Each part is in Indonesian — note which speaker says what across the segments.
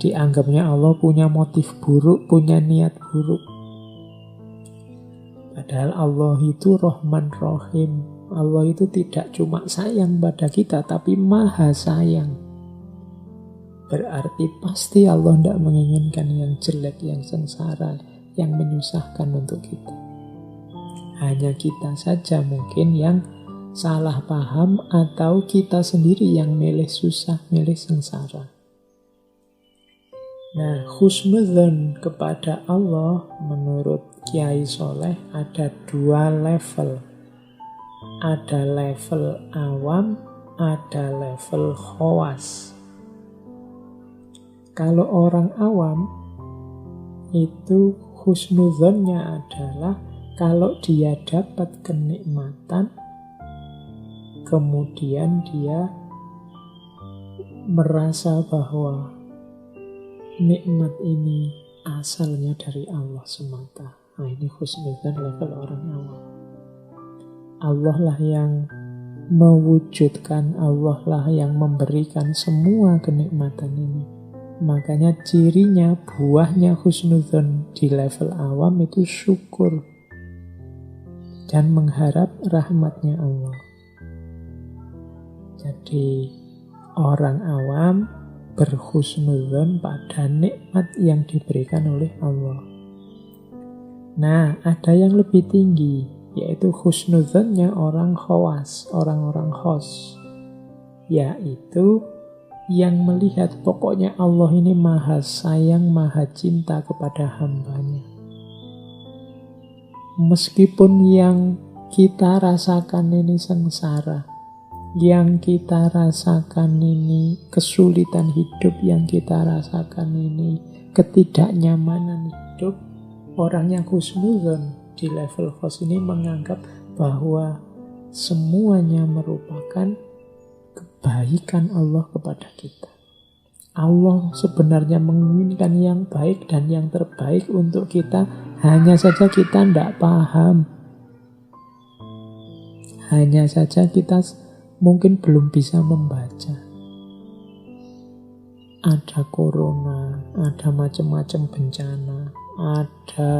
Speaker 1: dianggapnya Allah punya motif buruk, punya niat buruk. Padahal Allah itu Rahman Rahim. Allah itu tidak cuma sayang pada kita, tapi maha sayang. Berarti pasti Allah tidak menginginkan yang jelek, yang sengsara, yang menyusahkan untuk kita. Hanya kita saja mungkin yang salah paham, atau kita sendiri yang milih susah, milih sengsara. Nah, husnudzon kepada Allah menurut Kiai Soleh ada 2 level. Ada level awam, ada level khawas. Kalau orang awam itu husnudzonnya adalah kalau dia dapat kenikmatan, kemudian dia merasa bahwa nikmat ini asalnya dari Allah semata. Nah, ini husnudzon level orang awam. Allah lah yang mewujudkan, Allah lah yang memberikan semua kenikmatan ini. Makanya cirinya, buahnya husnudzon di level awam itu syukur dan mengharap rahmatnya Allah. Jadi orang awam berhusnudzon pada nikmat yang diberikan oleh Allah. Nah, ada yang lebih tinggi, yaitu husnudzonnya orang khawas, orang-orang khos, yaitu yang melihat pokoknya Allah ini maha sayang, maha cinta kepada hambanya. Meskipun yang kita rasakan ini sengsara, yang kita rasakan ini kesulitan hidup, yang kita rasakan ini ketidaknyamanan hidup, orang yang husnudzon di level khos ini menganggap bahwa semuanya merupakan kebaikan Allah kepada kita. Allah sebenarnya menginginkan yang baik dan yang terbaik untuk kita, hanya saja kita tidak paham. Hanya saja kita mungkin belum bisa membaca. Ada corona, ada macam-macam bencana, ada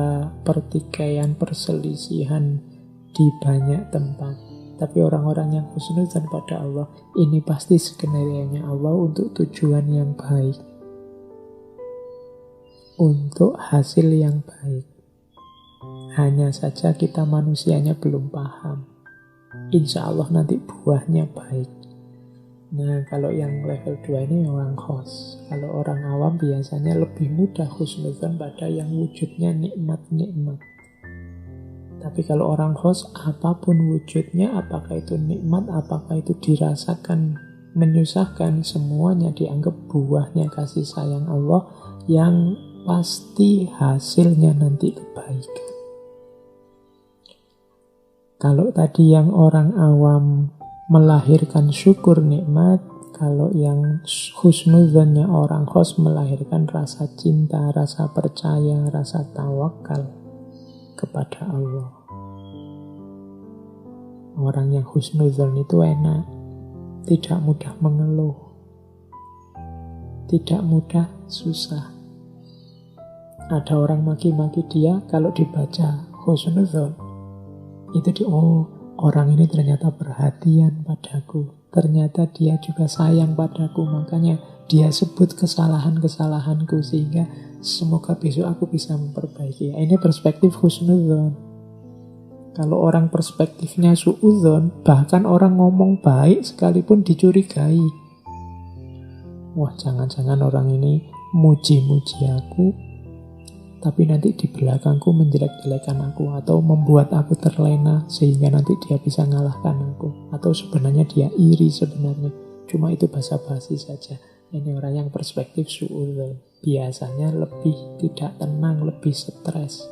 Speaker 1: pertikaian, perselisihan di banyak tempat. Tapi orang-orang yang husnudzon pada Allah, ini pasti skenario-nya Allah untuk tujuan yang baik, untuk hasil yang baik. Hanya saja kita manusianya belum paham. Insya Allah nanti buahnya baik. Nah, kalau yang level 2 ini orang khos. Kalau orang awam biasanya lebih mudah husnudzon pada yang wujudnya nikmat-nikmat. Tapi kalau orang khos, apapun wujudnya, apakah itu nikmat, apakah itu dirasakan menyusahkan, semuanya dianggap buahnya kasih sayang Allah yang pasti hasilnya nanti kebaikan. Kalau tadi yang orang awam melahirkan syukur nikmat, kalau yang husnudzonnya orang khos melahirkan rasa cinta, rasa percaya, rasa tawakal kepada Allah. Orang yang husnudzon itu enak, tidak mudah mengeluh, tidak mudah susah. Ada orang maki-maki dia, kalau dibaca husnudzon itu orang ini ternyata perhatian padaku, ternyata dia juga sayang padaku, makanya dia sebut kesalahan-kesalahanku sehingga semoga besok aku bisa memperbaiki. Ini perspektif husnudzon. Kalau orang perspektifnya suudzon, bahkan orang ngomong baik sekalipun dicurigai. Wah, jangan-jangan orang ini muji-muji aku, tapi nanti di belakangku menjelek-jelekan aku, atau membuat aku terlena sehingga nanti dia bisa ngalahkan aku, atau sebenarnya dia iri sebenarnya, cuma itu basa-basi saja. Ini orang yang perspektif suudzon, biasanya lebih tidak tenang, lebih stres.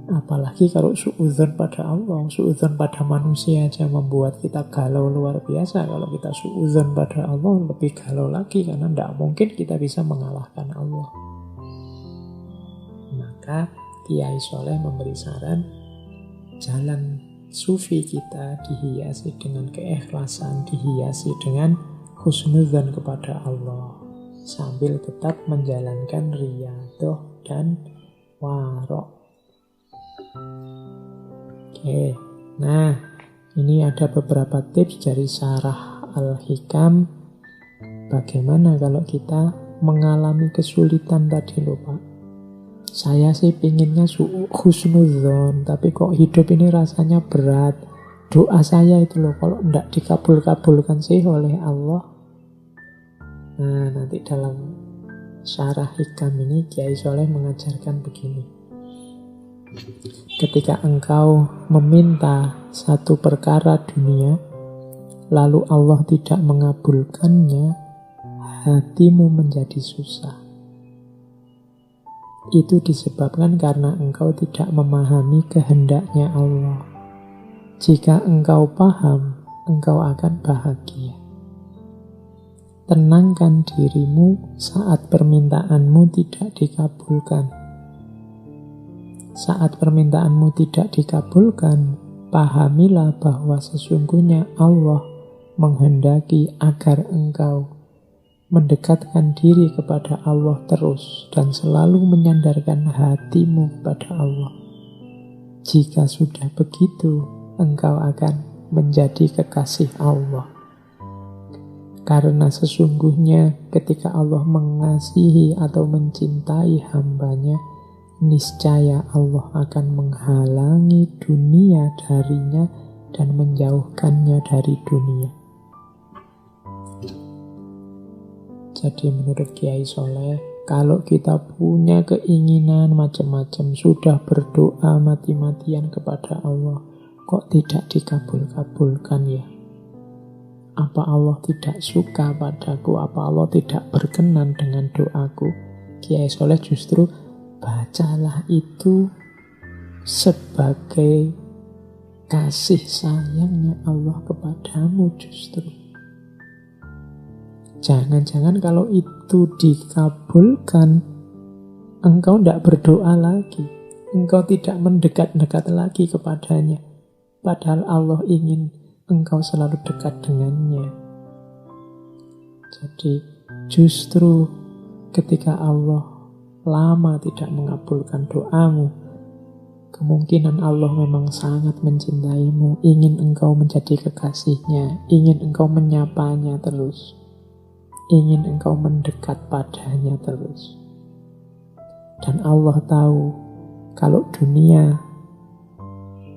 Speaker 1: Apalagi kalau suudzon pada Allah, suudzon pada manusia aja membuat kita galau luar biasa. Kalau kita suudzon pada Allah lebih galau lagi, karena tidak mungkin kita bisa mengalahkan Allah. Maka Kiai Soleh memberi saran, jalan sufi kita dihiasi dengan keikhlasan, dihiasi dengan husnudzon kepada Allah. sambil tetap menjalankan riyadhah dan warok. Oke, nah ini ada beberapa tips dari Syarah Al-Hikam. Bagaimana kalau kita mengalami kesulitan tadi loh Pak? Saya sih pinginnya husnudzon, tapi kok hidup ini rasanya berat. Doa saya itu loh, kalau tidak dikabul-kabulkan sih oleh Allah. Nah, nanti dalam Syarah Hikam ini Kiai Soleh mengajarkan begini. Ketika engkau meminta satu perkara dunia, lalu Allah tidak mengabulkannya, hatimu menjadi susah. Itu disebabkan karena engkau tidak memahami kehendaknya Allah. Jika engkau paham, engkau akan bahagia. Tenangkan dirimu saat permintaanmu tidak dikabulkan. Saat permintaanmu tidak dikabulkan, pahamilah bahwa sesungguhnya Allah menghendaki agar engkau mendekatkan diri kepada Allah terus dan selalu menyandarkan hatimu kepada Allah. Jika sudah begitu, engkau akan menjadi kekasih Allah. Karena sesungguhnya ketika Allah mengasihi atau mencintai hambanya, niscaya Allah akan menghalangi dunia darinya dan menjauhkannya dari dunia. Jadi menurut Kiai Soleh, kalau kita punya keinginan macam-macam, sudah berdoa mati-matian kepada Allah, kok tidak dikabul-kabulkan ya? Apa Allah tidak suka padaku? Apa Allah tidak berkenan dengan doaku? Kiai Soleh justru bacalah itu sebagai kasih sayangnya Allah kepadamu justru. Jangan-jangan kalau itu dikabulkan, engkau tidak berdoa lagi. Engkau tidak mendekat-dekat lagi kepadanya. Padahal Allah ingin engkau selalu dekat dengannya. Jadi justru ketika Allah lama tidak mengabulkan doamu, kemungkinan Allah memang sangat mencintaimu, ingin engkau menjadi kekasihnya, ingin engkau menyapanya terus, ingin engkau mendekat padanya terus. Dan Allah tahu kalau dunia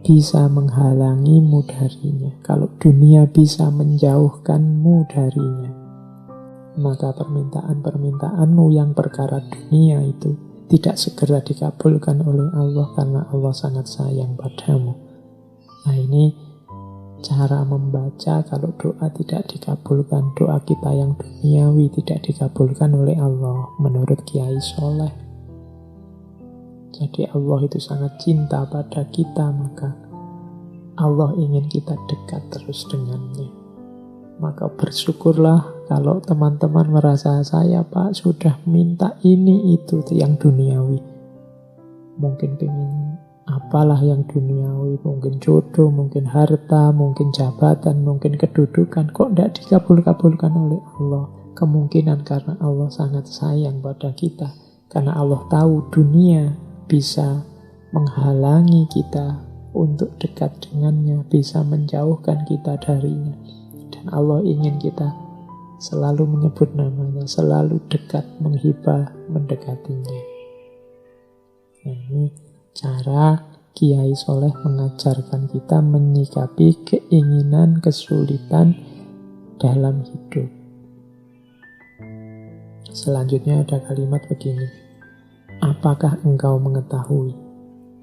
Speaker 1: bisa menghalangimu darinya, kalau dunia bisa menjauhkanmu darinya, maka permintaan-permintaanmu yang perkara dunia itu tidak segera dikabulkan oleh Allah karena Allah sangat sayang padamu. Nah, ini cara membaca kalau doa tidak dikabulkan, doa kita yang duniawi tidak dikabulkan oleh Allah menurut Kiai Soleh. Jadi Allah itu sangat cinta pada kita, maka Allah ingin kita dekat terus dengannya. Maka bersyukurlah kalau teman-teman merasa saya Pak sudah minta ini itu yang duniawi. Mungkin pengen apalah yang duniawi, mungkin jodoh, mungkin harta, mungkin jabatan, mungkin kedudukan, kok tidak dikabul-kabulkan oleh Allah? Kemungkinan karena Allah sangat sayang pada kita, karena Allah tahu dunia bisa menghalangi kita untuk dekat dengannya, bisa menjauhkan kita darinya. Dan Allah ingin kita selalu menyebut namanya, selalu dekat, menghibah, mendekatinya. Nah, ini cara Kiai Soleh mengajarkan kita menyikapi keinginan, kesulitan dalam hidup. Selanjutnya ada kalimat begini. Apakah engkau mengetahui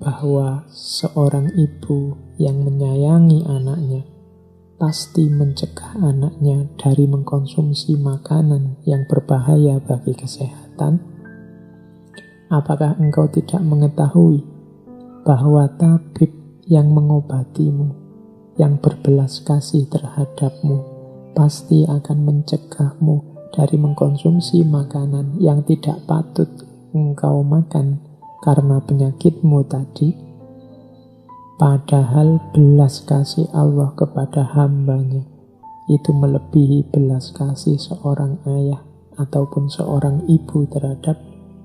Speaker 1: bahwa seorang ibu yang menyayangi anaknya pasti mencegah anaknya dari mengkonsumsi makanan yang berbahaya bagi kesehatan? Apakah engkau tidak mengetahui bahwa tabib yang mengobatimu, yang berbelas kasih terhadapmu, pasti akan mencegahmu dari mengkonsumsi makanan yang tidak patut engkau makan karena penyakitmu tadi? Padahal belas kasih Allah kepada hambanya itu melebihi belas kasih seorang ayah ataupun seorang ibu terhadap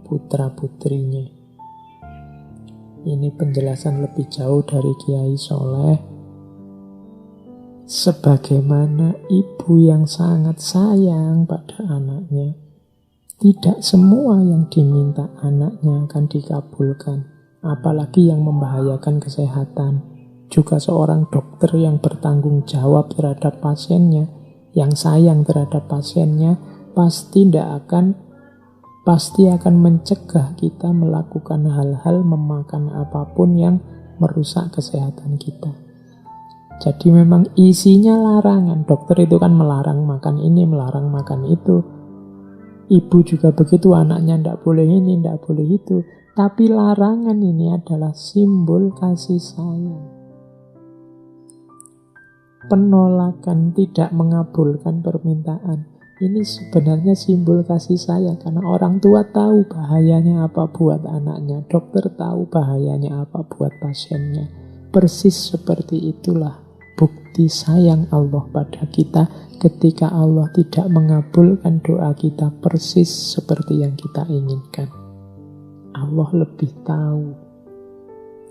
Speaker 1: putra-putrinya. Ini penjelasan lebih jauh dari Kiai Soleh. Sebagaimana ibu yang sangat sayang pada anaknya, tidak semua yang diminta anaknya akan dikabulkan, apalagi yang membahayakan kesehatan. Juga seorang dokter yang bertanggung jawab terhadap pasiennya, yang sayang terhadap pasiennya, pasti akan mencegah kita melakukan hal-hal, memakan apapun yang merusak kesehatan kita. Jadi memang isinya larangan. Dokter itu kan melarang makan ini, melarang makan itu. Ibu juga begitu, anaknya tidak boleh ini, tidak boleh itu. Tapi larangan ini adalah simbol kasih sayang. Penolakan, tidak mengabulkan permintaan, ini sebenarnya simbol kasih sayang. Karena orang tua tahu bahayanya apa buat anaknya, dokter tahu bahayanya apa buat pasiennya. Persis seperti itulah bukti sayang Allah pada kita ketika Allah tidak mengabulkan doa kita persis seperti yang kita inginkan. Allah lebih tahu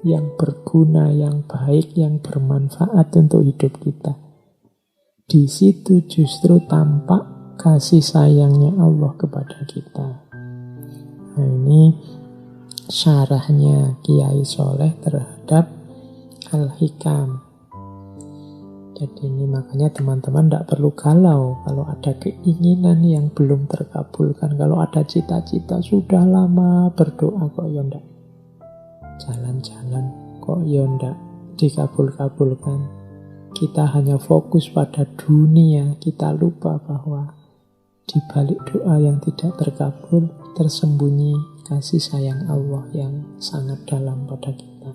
Speaker 1: yang berguna, yang baik, yang bermanfaat untuk hidup kita. Di situ justru tampak kasih sayangnya Allah kepada kita. Nah, ini syarahnya Kiai Soleh terhadap Al-Hikam. Jadi ini makanya teman-teman tidak perlu galau kalau ada keinginan yang belum terkabulkan. Kalau ada cita-cita sudah lama berdoa kok ya ndak jalan-jalan, kok ya ndak dikabul-kabulkan. Kita hanya fokus pada dunia, kita lupa bahwa di balik doa yang tidak terkabul tersembunyi kasih sayang Allah yang sangat dalam pada kita.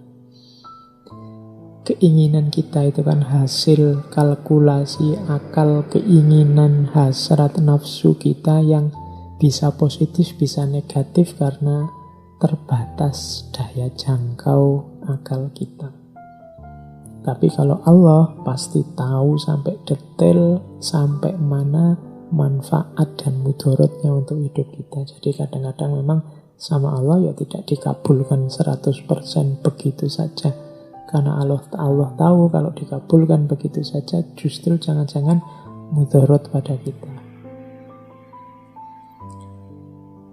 Speaker 1: Keinginan kita itu kan hasil kalkulasi akal, keinginan, hasrat, nafsu kita yang bisa positif, bisa negatif karena terbatas daya jangkau akal kita. Tapi kalau Allah pasti tahu sampai detail, sampai mana manfaat dan mudorotnya untuk hidup kita. Jadi kadang-kadang memang sama Allah ya tidak dikabulkan 100% begitu saja. Karena Allah tahu kalau dikabulkan begitu saja justru jangan-jangan mudorot pada kita.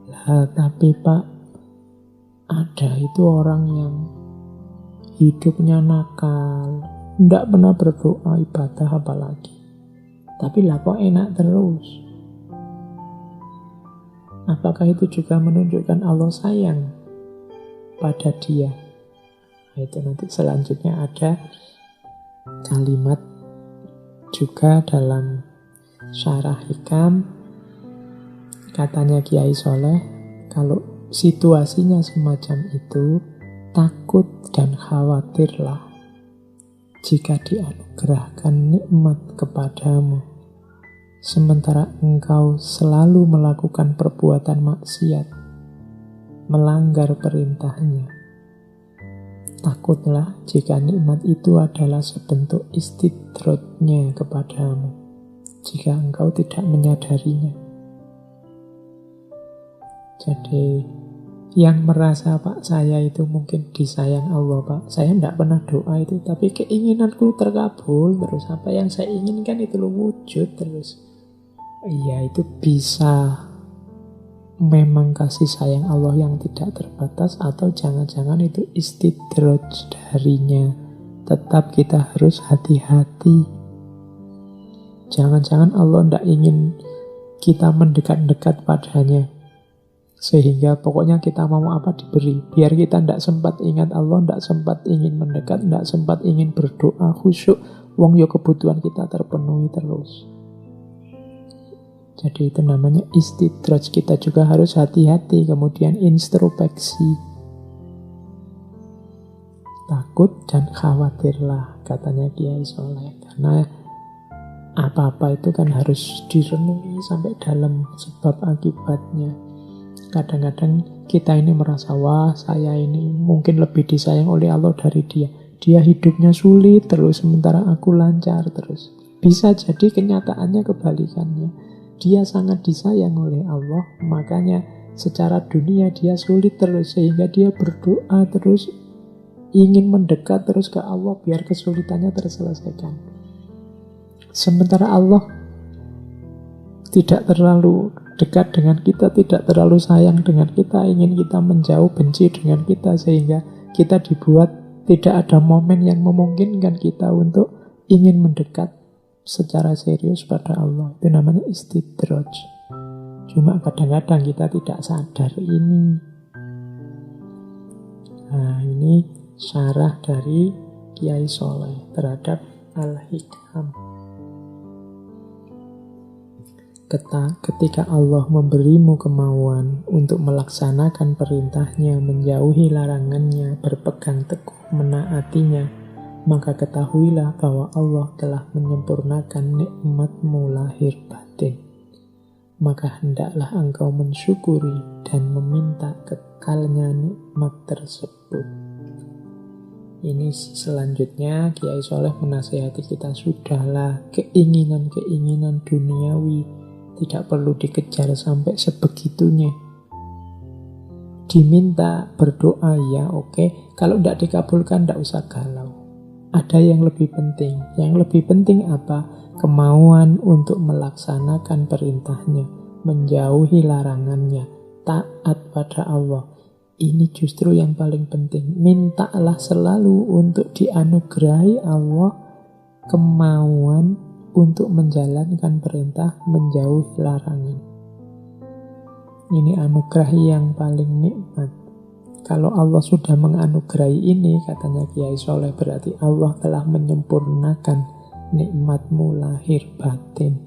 Speaker 1: Lah tapi Pak, ada itu orang yang hidupnya nakal, tidak pernah berdoa ibadah apalagi. Tapi lah kok enak terus. Apakah itu juga menunjukkan Allah sayang pada dia? Nah, itu nanti selanjutnya ada kalimat juga dalam syarah Hikam. Katanya Kiai Soleh, kalau situasinya semacam itu, takut dan khawatirlah jika dianugerahkan nikmat kepadamu, sementara engkau selalu melakukan perbuatan maksiat, melanggar perintahnya. Takutlah jika nikmat itu adalah sebentuk istidrodnya kepadamu, jika engkau tidak menyadarinya. Jadi yang merasa Pak saya itu mungkin disayang Allah Pak, saya tidak pernah doa itu, tapi keinginanku terkabul terus, apa yang saya inginkan itu wujud terus. Iya, itu bisa memang kasih sayang Allah yang tidak terbatas, atau jangan-jangan itu istidraj darinya. Tetap kita harus hati-hati. Jangan-jangan Allah tidak ingin kita mendekat-dekat padanya, sehingga pokoknya kita mau apa diberi. Biar kita tidak sempat ingat Allah, tidak sempat ingin mendekat, tidak sempat ingin berdoa khusyuk. Wong yo kebutuhan kita terpenuhi terus. Jadi itu namanya istidraj. Kita juga harus hati-hati. Kemudian introspeksi. Takut dan khawatirlah, katanya Kiai Soleh. Karena apa-apa itu kan harus direnungi sampai dalam sebab akibatnya. Kadang-kadang kita ini merasa, wah saya ini mungkin lebih disayang oleh Allah dari dia. Dia hidupnya sulit terus, sementara aku lancar terus. Bisa jadi kenyataannya kebalikannya. dia sangat disayang oleh Allah, makanya secara dunia dia sulit terus, sehingga dia berdoa terus, ingin mendekat terus ke Allah biar kesulitannya terselesaikan. Sementara Allah tidak terlalu dekat dengan kita, tidak terlalu sayang dengan kita, ingin kita menjauh, benci dengan kita, sehingga kita dibuat tidak ada momen yang memungkinkan kita untuk ingin mendekat secara serius pada Allah. Itu namanya istidraj. Cuma kadang-kadang kita tidak sadar ini. Nah, ini syarah dari Kiai Soleh terhadap Al-Hikam. Ketika Allah memberimu kemauan untuk melaksanakan perintahnya, menjauhi larangannya, berpegang teguh menaatinya, maka ketahuilah bahwa Allah telah menyempurnakan nikmatmu lahir batin. Maka hendaklah engkau mensyukuri dan meminta kekalnya nikmat tersebut. Ini selanjutnya Kiai Soleh menasihati kita, sudahlah keinginan-keinginan duniawi tidak perlu dikejar sampai sebegitunya. Diminta berdoa ya oke, kalau tidak dikabulkan tidak usah galau. Ada yang lebih penting. Yang lebih penting apa? Kemauan untuk melaksanakan perintahnya, menjauhi larangannya, taat pada Allah. Ini justru yang paling penting. Mintalah selalu untuk dianugerahi Allah kemauan untuk menjalankan perintah, menjauhi larangan. Ini anugerah yang paling nikmat. Kalau Allah sudah menganugerahi ini, katanya Kiai Soleh, berarti Allah telah menyempurnakan nikmatmu lahir batin.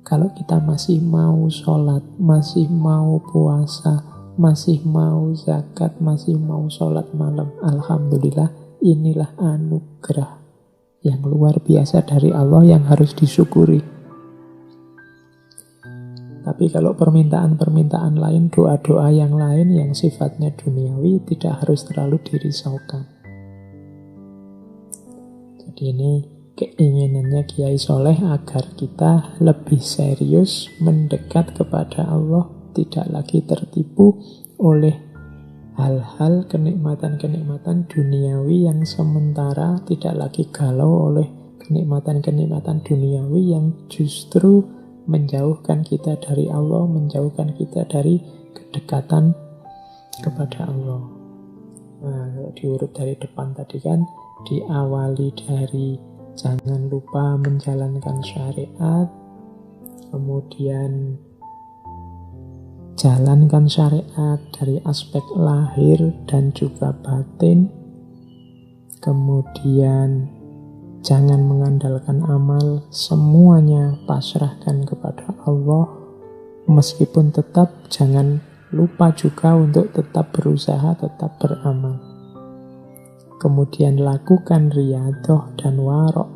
Speaker 1: Kalau kita masih mau sholat, masih mau puasa, masih mau zakat, masih mau sholat malam, alhamdulillah, inilah anugerah yang luar biasa dari Allah yang harus disyukuri. Tapi kalau permintaan-permintaan lain, doa-doa yang lain yang sifatnya duniawi, tidak harus terlalu dirisaukan. Jadi ini keinginannya Kiai Soleh agar kita lebih serius mendekat kepada Allah, tidak lagi tertipu oleh hal-hal kenikmatan-kenikmatan duniawi yang sementara, tidak lagi galau oleh kenikmatan-kenikmatan duniawi yang justru menjauhkan kita dari Allah, menjauhkan kita dari kedekatan kepada Allah. Nah, kalau diurut dari depan tadi kan diawali dari jangan lupa menjalankan syariat, kemudian jalankan syariat dari aspek lahir dan juga batin. Kemudian jangan mengandalkan amal, semuanya pasrahkan kepada Allah. Meskipun tetap jangan lupa juga untuk tetap berusaha, tetap beramal. Kemudian lakukan riyadhah dan warok,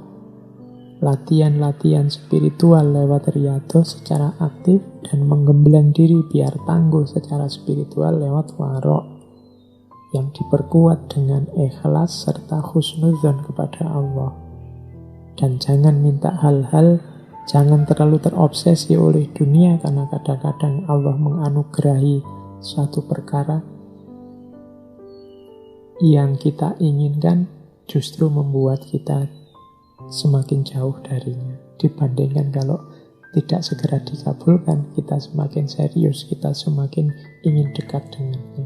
Speaker 1: latihan-latihan spiritual lewat riyadhah secara aktif dan menggembleng diri biar tangguh secara spiritual lewat warok yang diperkuat dengan ikhlas serta husnudzon kepada Allah. Dan jangan minta hal-hal, jangan terlalu terobsesi oleh dunia, karena kadang-kadang Allah menganugerahi suatu perkara yang kita inginkan justru membuat kita semakin jauh darinya. Dibandingkan kalau tidak segera dikabulkan, kita semakin serius, kita semakin ingin dekat dengannya.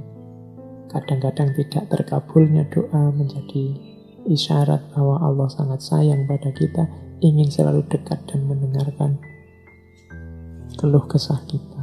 Speaker 1: Kadang-kadang tidak terkabulnya doa menjadi isyarat bahwa Allah sangat sayang pada kita, ingin selalu dekat dan mendengarkan keluh kesah kita.